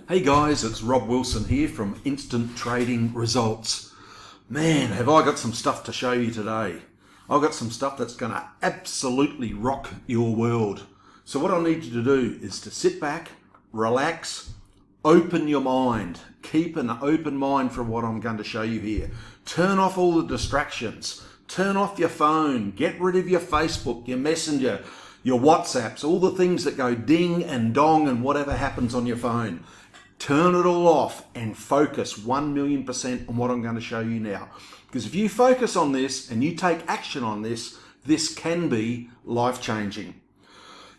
Hey guys, it's Rob Wilson here from Instant Trading Results. Man, have I got some stuff to show you today. I've got some stuff that's going to absolutely rock your world. So what I need you to do is to sit back, relax, open your mind. Keep an open mind for what I'm going to show you here. Turn off all the distractions. Turn off your phone. Get rid of your Facebook, your Messenger, your WhatsApps, all the things that go ding and dong and whatever happens on your phone. Turn it all off and focus 1,000,000% on what I'm going to show you now. Because if you focus on this and you take action on this, this can be life-changing.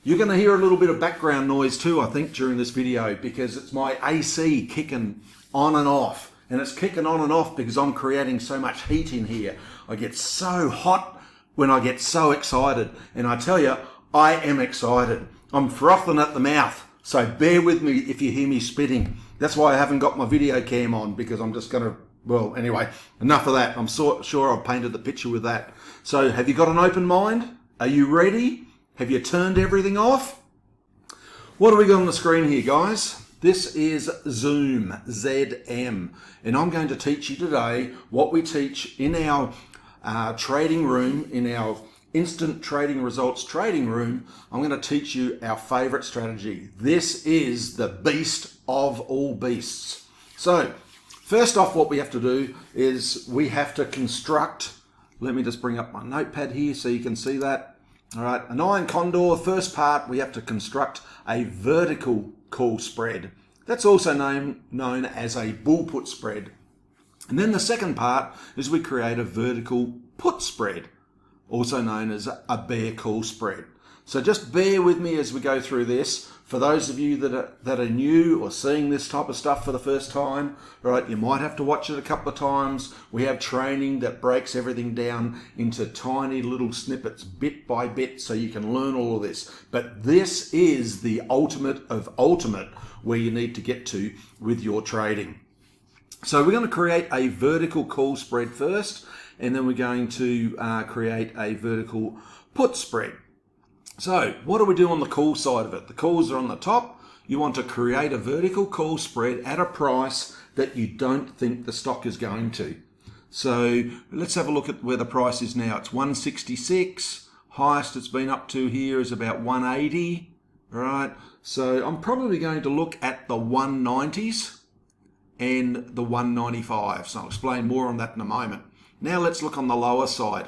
You're going to hear a little bit of background noise too, I think, during this video, because it's my AC kicking on and off. And it's kicking on and off because I'm creating so much heat in here. I get so hot when I get so excited. And I tell you, I am excited. I'm frothing at the mouth. So bear with me if you hear me spitting. That's why I haven't got my video cam on, because I'm just going to, well, anyway, enough of that. I'm sure I've painted the picture with that. So have you got an open mind? Are you ready? Have you turned everything off? What do we got on the screen here, guys? This is Zoom, ZM. And I'm going to teach you today what we teach in our trading room, in our Instant Trading Results trading room. I'm going to teach you our favorite strategy. This is the beast of all beasts. So first off, what we have to do is we have to construct, let me just bring up my notepad here so you can see that. All right, an iron condor, first part, we have to construct a vertical call spread. That's also known as a bull put spread. And then the second part is we create a vertical put spread, also known as a bear call spread. So just bear with me as we go through this. For those of you that are new or seeing this type of stuff for the first time, right, you might have to watch it a couple of times. We have training that breaks everything down into tiny little snippets, bit by bit, so you can learn all of this. But this is the ultimate of ultimate where you need to get to with your trading. So we're going to create a vertical call spread first, and then we're going to create a vertical put spread. So what do we do on the call side of it? The calls are on the top. You want to create a vertical call spread at a price that you don't think the stock is going to. So let's have a look at where the price is now. It's 166. Highest it's been up to here is about 180. Right. So I'm probably going to look at the 190s and the 195. So I'll explain more on that in a moment. Now let's look on the lower side.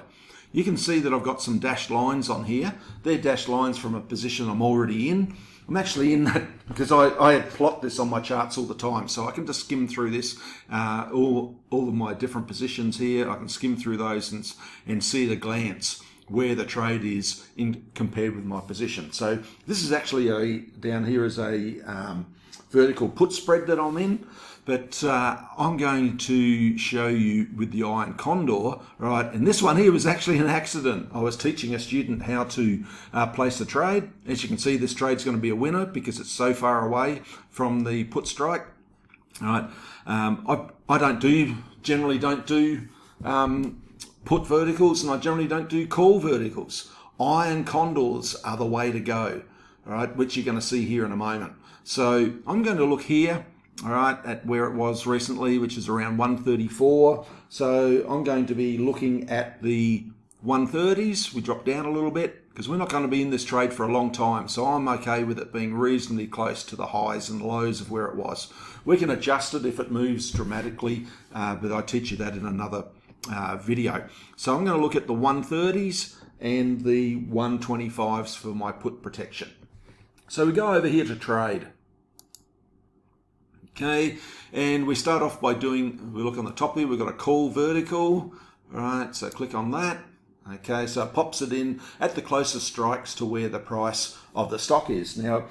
You can see that I've got some dashed lines on here. They're dashed lines from a position I'm already in. I'm actually in that because I plot this on my charts all the time, so I can just skim through this, all of my different positions here. I can skim through those and see at a glance where the trade is compared with my position. So this is actually down here is a vertical put spread that I'm in. But I'm going to show you with the iron condor, right? And this one here was actually an accident. I was teaching a student how to place a trade. As you can see, this trade's going to be a winner because it's so far away from the put strike. All right. I generally don't do put verticals, and I generally don't do call verticals. Iron condors are the way to go, all right, which you're going to see here in a moment. So I'm going to look here, all right, at where it was recently, which is around 134. So I'm going to be looking at the 130s. We drop down a little bit because we're not going to be in this trade for a long time. So I'm okay with it being reasonably close to the highs and lows of where it was. We can adjust it if it moves dramatically, but I teach you that in another video. So I'm going to look at the 130s and the 125s for my put protection. So we go over here to trade. Okay, and we start off by we look on the top here, we've got a call vertical, all right, so click on that. Okay, so it pops it in at the closest strikes to where the price of the stock is. Now,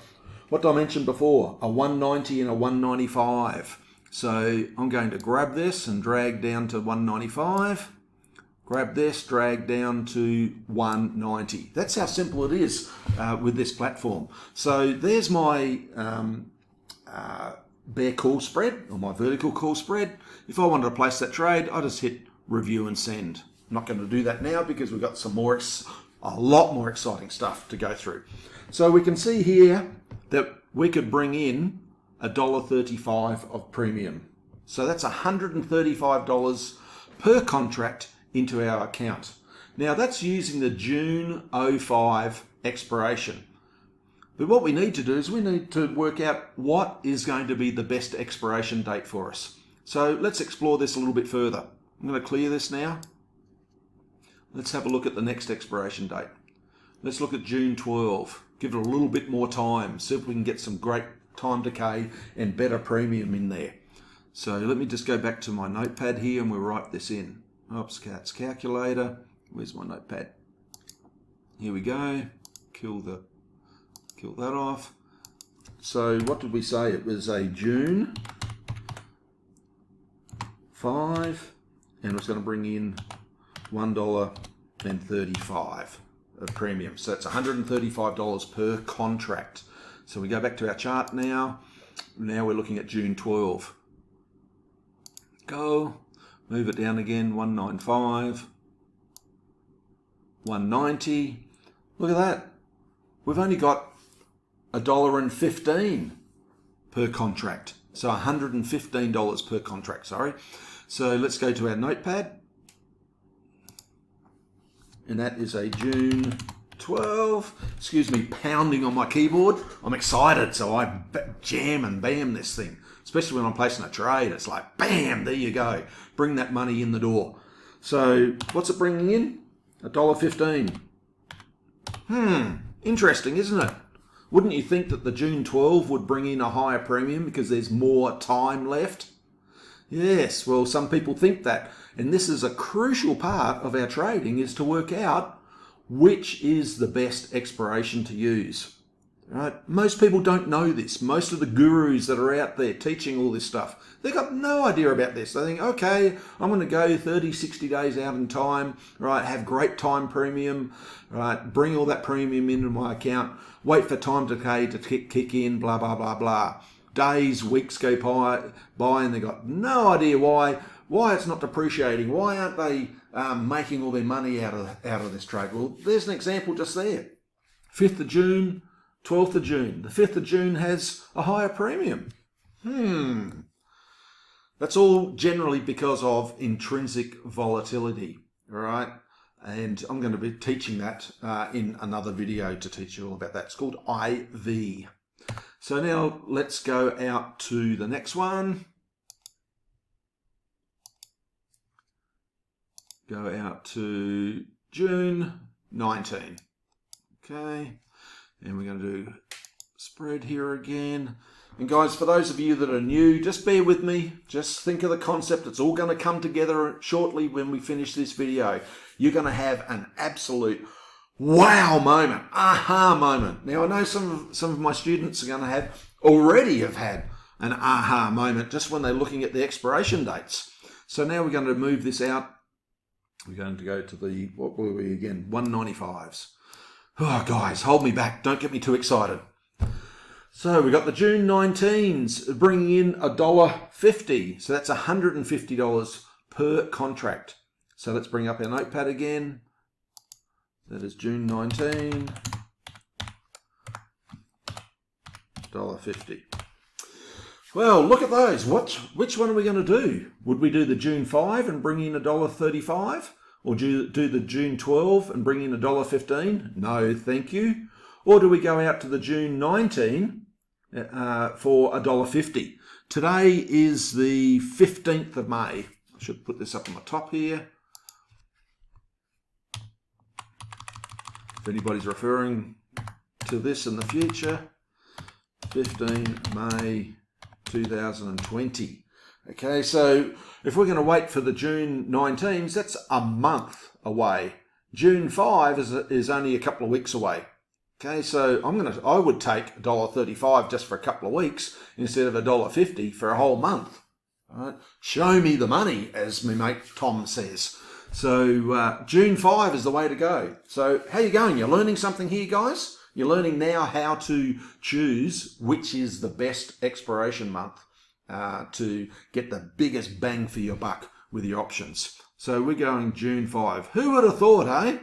what did I mention before? A 190 and a 195. So I'm going to grab this and drag down to 195. Grab this, drag down to 190. That's how simple it is with this platform. So there's my bear call spread, or my vertical call spread. If I wanted to place that trade, I just hit review and send. I'm not going to do that now because we've got a lot more exciting stuff to go through. So we can see here that we could bring in $1.35 of premium. So that's $135 per contract into our account. Now that's using the June 05 expiration. But what we need to do is we need to work out what is going to be the best expiration date for us. So let's explore this a little bit further. I'm going to clear this now. Let's have a look at the next expiration date. Let's look at June 12. Give it a little bit more time. See if we can get some great time decay and better premium in there. So let me just go back to my notepad here and we'll write this in. Oops, cat's calculator. Where's my notepad? Here we go. Kill that off. So what did we say? It was a June 5 and it's going to bring in $1.35 of premium. So it's $135 per contract. So we go back to our chart now. Now we're looking at June 12. Go. Move it down again. 195. 190. Look at that. We've only got $1.15 per contract. So $115 per contract, sorry. So let's go to our notepad. And that is a June 12. Excuse me, pounding on my keyboard. I'm excited, so I jam and bam this thing. Especially when I'm placing a trade. It's like, bam, there you go. Bring that money in the door. So what's it bringing in? $1.15. Interesting, isn't it? Wouldn't you think that the June 12 would bring in a higher premium because there's more time left? Yes, well, some people think that. And this is a crucial part of our trading, is to work out which is the best expiration to use. Right? Most people don't know this. Most of the gurus that are out there teaching all this stuff, they've got no idea about this. They think, okay, I'm going to go 30, 60 days out in time, right? Have great time premium, right? Bring all that premium into my account, wait for time decay to kick in, blah, blah, blah, blah. Days, weeks go by and they've got no idea why it's not depreciating. Why aren't they making all their money out of this trade? Well, there's an example just there. 5th of June, 12th of June. The 5th of June has a higher premium. That's all generally because of intrinsic volatility, all right? And I'm going to be teaching that in another video to teach you all about that. It's called IV. So now let's go out to the next one. Go out to June 19. Okay. And we're going to do spread here again. And guys, for those of you that are new, just bear with me. Just think of the concept. It's all going to come together shortly when we finish this video. You're going to have an absolute wow moment, aha moment. Now, I know some of my students are going to already have had an aha moment just when they're looking at the expiration dates. So now we're going to move this out. We're going to go to the, what were we again? 195s. Oh, guys, hold me back. Don't get me too excited. So we got the June 19s bringing in $1.50. So that's $150 per contract. So let's bring up our notepad again. That is June 19, $1.50. Well, look at those. Which one are we going to do? Would we do the June 5 and bring in $1.35? Or do the June 12 and bring in $1.15? No, thank you. Or do we go out to the June 19 for $1.50? Today is the 15th of May. I should put this up on the top here. If anybody's referring to this in the future, 15 May 2020. Okay, so if we're going to wait for the June 19s, that's a month away. June 5 is only a couple of weeks away. Okay, so I would take $1.35 just for a couple of weeks instead of $1.50 for a whole month. All right? Show me the money, as my mate Tom says. So June 5 is the way to go. So how you going? You're learning something here, guys? You're learning now how to choose which is the best expiration month to get the biggest bang for your buck with your options. So we're going June 5. Who would have thought, eh?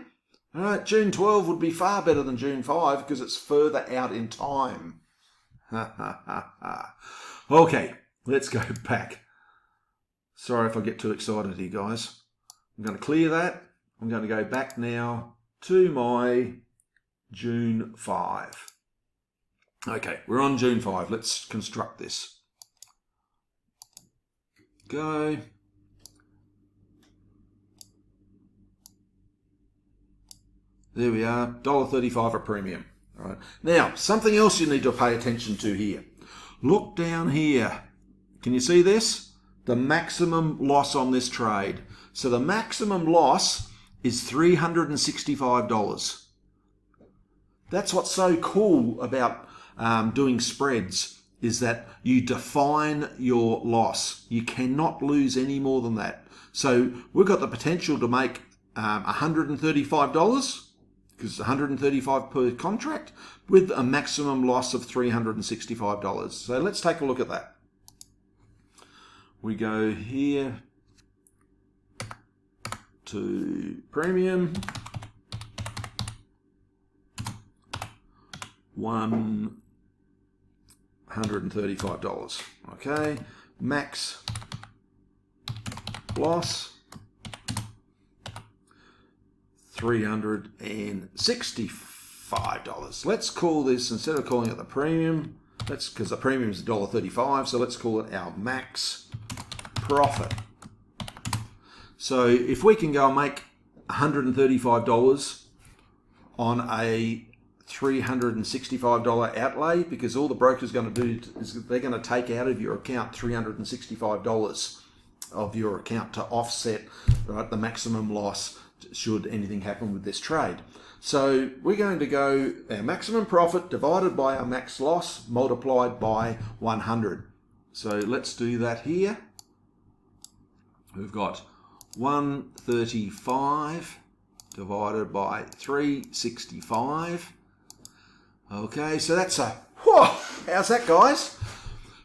All right, June 12 would be far better than June 5 because it's further out in time. Okay, let's go back. Sorry if I get too excited here, guys. I'm going to clear that. I'm going to go back now to my June 5. Okay, we're on June 5. Let's construct this. Go. There we are, $1.35 a premium. All right. Now, something else you need to pay attention to here. Look down here. Can you see this? The maximum loss on this trade. So the maximum loss is $365. That's what's so cool about doing spreads, is that you define your loss. You cannot lose any more than that. So we've got the potential to make $135, because it's $135 per contract, with a maximum loss of $365. So let's take a look at that. We go here to premium, $135. Okay, max loss $365. Let's call this, instead of calling it the premium, that's because the premium is $1.35, so let's call it our max profit. So if we can go and make $135 on a $365 outlay, because all the broker's going to do is they're going to take out of your account $365 of your account to offset, right, the maximum loss should anything happen with this trade. So we're going to go our maximum profit divided by our max loss multiplied by 100. So let's do that here. We've got 135 divided by 365. Okay, so that's a, whoa, how's that, guys?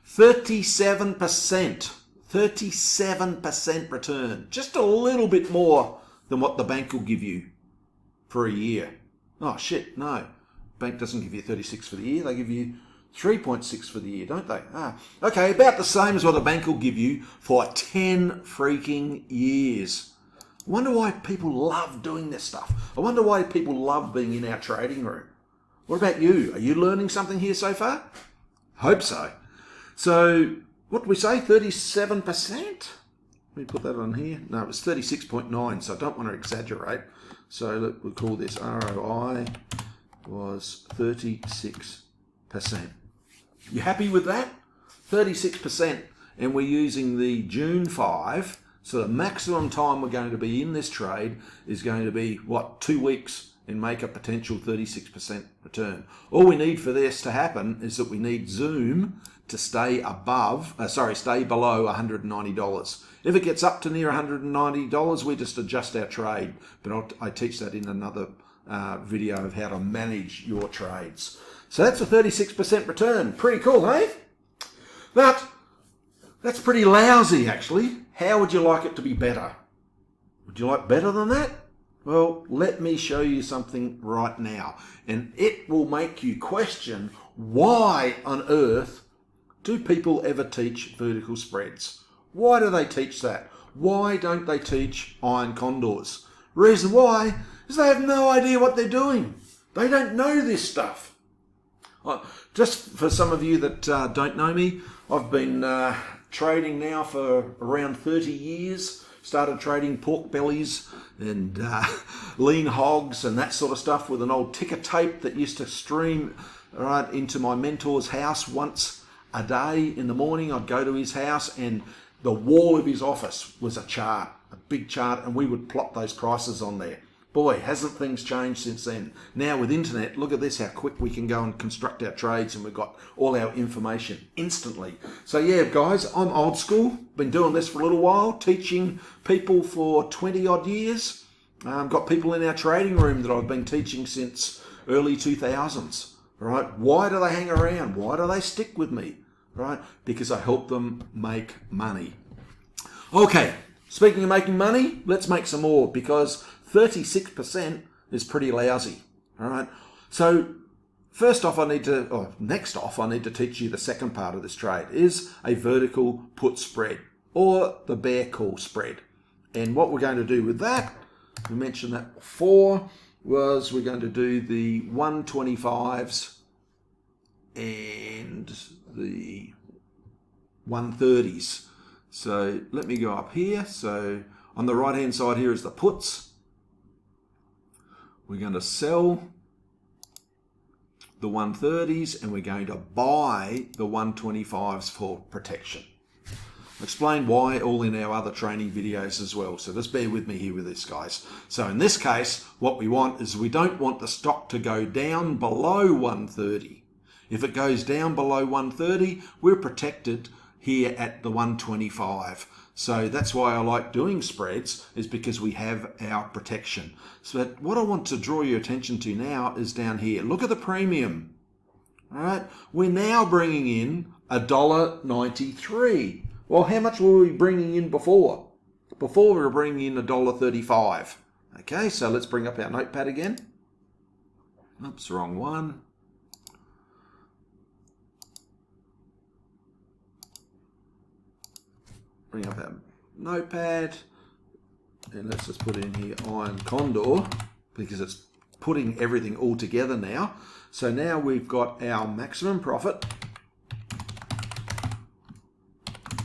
37%. 37% return. Just a little bit more than what the bank will give you for a year. Oh shit, no. Bank doesn't give you 36 for the year, they give you 3.6 for the year, don't they? Okay, about the same as what a bank will give you for 10 freaking years. I wonder why people love doing this stuff. I wonder why people love being in our trading room. What about you? Are you learning something here so far? Hope so. So, what did we say, 37%? Let me put that on here. No, it was 36.9, so I don't want to exaggerate. So we'll call this ROI was 36%. You happy with that? 36%. And we're using the June 5. So the maximum time we're going to be in this trade is going to be, what, 2 weeks, and make a potential 36% return. All we need for this to happen is that we need Zoom to stay stay below $190. If it gets up to near $190, we just adjust our trade. But I teach that in another video of how to manage your trades. So that's a 36% return. Pretty cool, hey? But that's pretty lousy, actually. How would you like it to be better? Would you like better than that? Well, let me show you something right now. And it will make you question, why on earth do people ever teach vertical spreads? Why do they teach that? Why don't they teach iron condors? Reason why is they have no idea what they're doing. They don't know this stuff. Just for some of you that don't know me, I've been trading now for around 30 years. Started trading pork bellies and lean hogs and that sort of stuff with an old ticker tape that used to stream right into my mentor's house once a day. In the morning I'd go to his house, and the wall of his office was a chart, a big chart, and we would plot those prices on there. Boy, hasn't things changed since then. Now with internet, look at this, how quick we can go and construct our trades, and we've got all our information instantly. So yeah, guys, I'm old school. Been doing this for a little while, teaching people for 20 odd years. Got people in our trading room that I've been teaching since early 2000s. Right? Why do they hang around? Why do they stick with me? Right? Because I help them make money. Okay, speaking of making money, let's make some more, because 36% is pretty lousy. All right. So next off, I need to teach you the second part of this trade, is a vertical put spread, or the bear call spread. And what we're going to do with that, we mentioned that before, was we're going to do the 125s and the 130s. So let me go up here. So on the right hand side here is the puts. We're going to sell the 130s and we're going to buy the 125s for protection. I'll explain why all in our other training videos as well. So just bear with me here with this, guys. So in this case, what we want is we don't want the stock to go down below 130. If it goes down below 130, we're protected here at the 125. So that's why I like doing spreads, is because we have our protection. So what I want to draw your attention to now is down here. Look at the premium. All right, we're now bringing in $1.93. Well, how much were we bringing in before? Before we were bringing in $1.35. Okay, so let's bring up our notepad again. Oops, wrong one. Bring up our notepad and let's just put in here Iron Condor, because it's putting everything all together now. So now we've got our maximum profit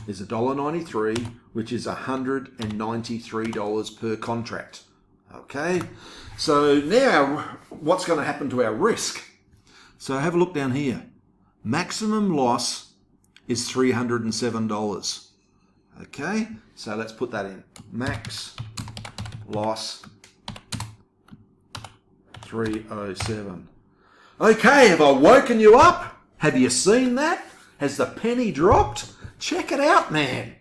is $1.93, which is $193 per contract. Okay, so now what's going to happen to our risk? So have a look down here. Maximum loss is $307. Okay, so let's put that in. Max loss 307. Okay, have I woken you up? Have you seen that? Has the penny dropped? Check it out, man.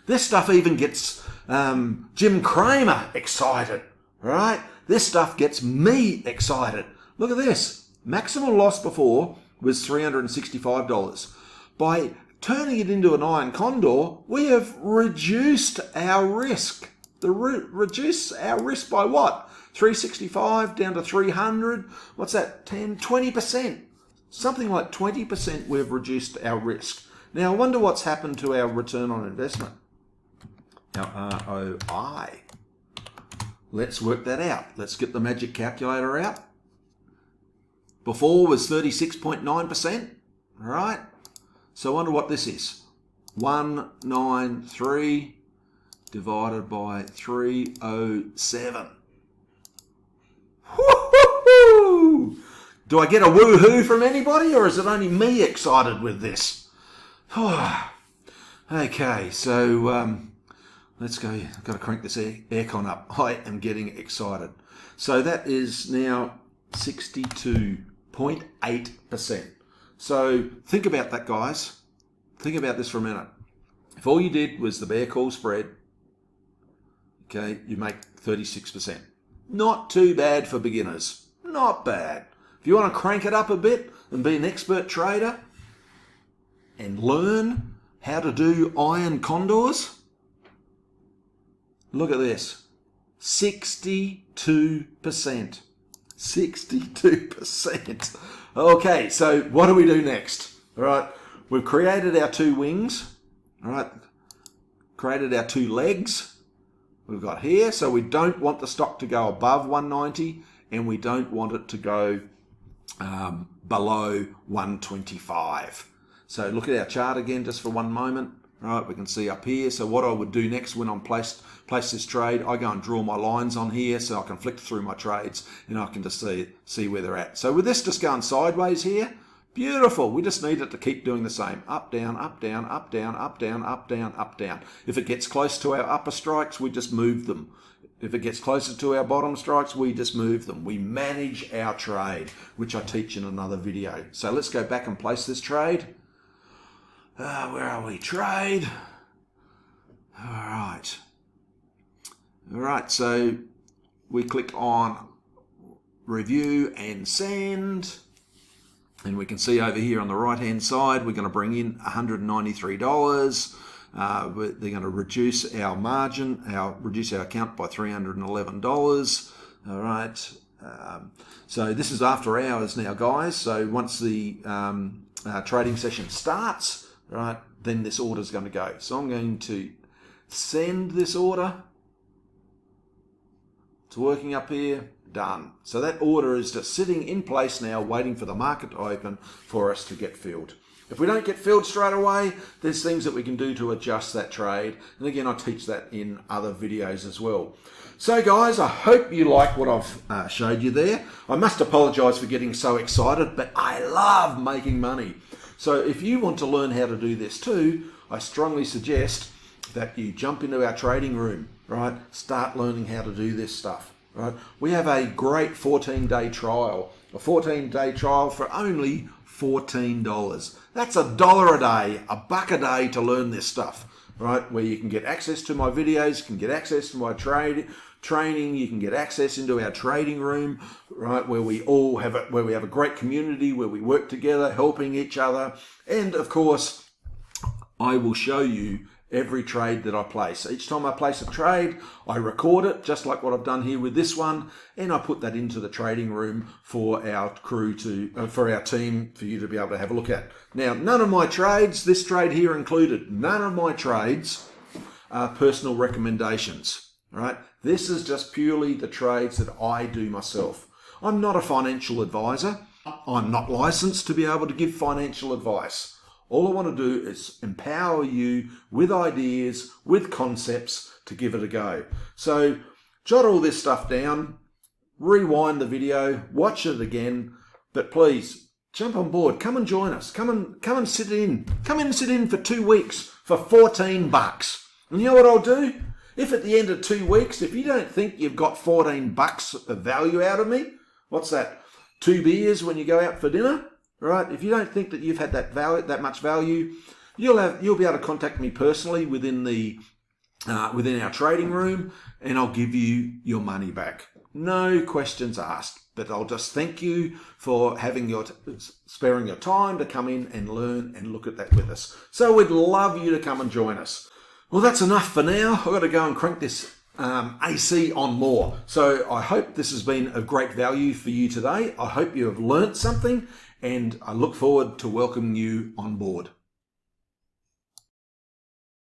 This stuff even gets Jim Cramer excited, right? This stuff gets me excited. Look at this. Maximum loss before was $365. By turning it into an Iron Condor, we have reduced our risk. Reduce our risk by what? 365 down to 300. What's that? 10, 20%. Something like 20% we've reduced our risk. Now, I wonder what's happened to our return on investment. Our ROI. Let's work that out. Let's get the magic calculator out. Before was 36.9%. All right. So I wonder what this is. 193 divided by 307. Woo-hoo-hoo! Do I get a woohoo from anybody, or is it only me excited with this? Okay, so let's go. I've got to crank this aircon up. I am getting excited. So that is now 62.8%. So think about that, guys. Think about this for a minute. If all you did was the bear call spread, okay, you make 36%. Not too bad for beginners. Not bad. If you want to crank it up a bit and be an expert trader and learn how to do Iron Condors, look at this. 62%. 62%. Okay, so what do we do next? All right, we've created our two wings. All right, created our two legs. We've got here, so we don't want the stock to go above 190 and we don't want it to go below 125. So look at our chart again just for one moment. All right, we can see up here. So what I would do next when I'm place this trade, I go and draw my lines on here so I can flick through my trades and I can just see where they're at. So with this just going sideways here, beautiful. We just need it to keep doing the same. Up, down, up, down, up, down, up, down, up, down, up, down. If it gets close to our upper strikes, we just move them. If it gets closer to our bottom strikes, we just move them. We manage our trade, which I teach in another video. So let's go back and place this trade. Where are we? Trade. All right, so we click on review and send, and we can see over here on the right hand side we're going to bring in $193. They're going to reduce our margin, reduce our account by $311. All right, So this is after hours now, guys. So once the trading session starts, right, then this order is going to go. So I'm going to send this order. It's working up here. Done. So that order is just sitting in place now, waiting for the market to open for us to get filled. If we don't get filled straight away, there's things that we can do to adjust that trade. And again, I teach that in other videos as well. So guys, I hope you like what I've showed you there. I must apologize for getting so excited, but I love making money. So if you want to learn how to do this too, I strongly suggest that you jump into our trading room, right? Start learning how to do this stuff. Right, we have a great 14-day trial, a 14-day trial for only $14. That's $1 a day, $1 a day to learn this stuff, right? Where you can get access to my videos, you can get access to my training, you can get access into our trading room, right? Where we all have where we have a great community, where we work together, helping each other, and of course, I will show you every trade that I place. Each time I place a trade, I record it, just like what I've done here with this one, and I put that into the trading room for our crew for our team, for you to be able to have a look at. Now, none of my trades, this trade here included, none of my trades are personal recommendations, right? This is just purely the trades that I do myself. I'm not a financial advisor. I'm not licensed to be able to give financial advice. All I want to do is empower you with ideas, with concepts to give it a go. So jot all this stuff down, rewind the video, watch it again, but please jump on board. Come and join us. Come and sit in. Come in and sit in for 2 weeks for $14. And you know what I'll do? If at the end of 2 weeks, if you don't think you've got $14 of value out of me, what's that? 2 beers when you go out for dinner? Right, if you don't think that you've had that much value, you'll be able to contact me personally within our trading room, and I'll give you your money back. No questions asked, but I'll just thank you for sparing your time to come in and learn and look at that with us. So we'd love you to come and join us. Well, that's enough for now. I've got to go and crank this AC on more. So I hope this has been of great value for you today. I hope you have learnt something, and I look forward to welcoming you on board.